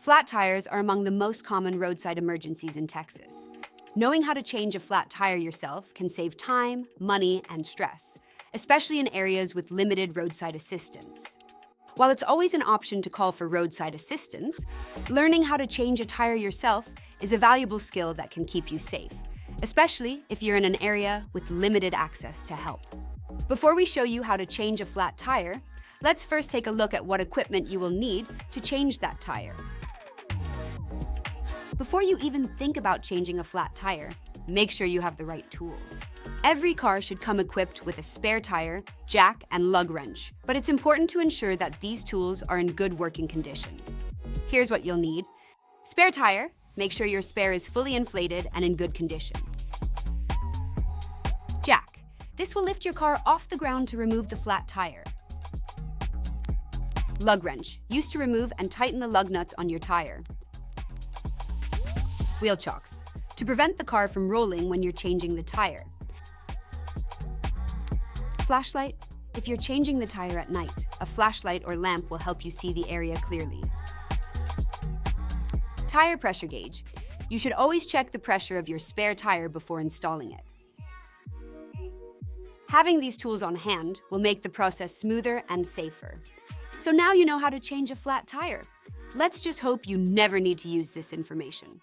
Flat tires are among the most common roadside emergencies in Texas. Knowing how to change a flat tire yourself can save time, money, and stress, especially in areas with limited roadside assistance. While it's always an option to call for roadside assistance, learning how to change a tire yourself is a valuable skill that can keep you safe, especially if you're in an area with limited access to help. Before we show you how to change a flat tire, let's first take a look at what equipment you will need to change that tire. Before you even think about changing a flat tire, make sure you have the right tools. Every car should come equipped with a spare tire, jack, and lug wrench, but it's important to ensure that these tools are in good working condition. Here's what you'll need. Spare tire. Make sure your spare is fully inflated and in good condition. Jack. This will lift your car off the ground to remove the flat tire. Lug wrench. Used to remove and tighten the lug nuts on your tire. Wheel chocks, to prevent the car from rolling when you're changing the tire. Flashlight, if you're changing the tire at night, a flashlight or lamp will help you see the area clearly. Tire pressure gauge, you should always check the pressure of your spare tire before installing it. Having these tools on hand will make the process smoother and safer. So now you know how to change a flat tire. Let's just hope you never need to use this information.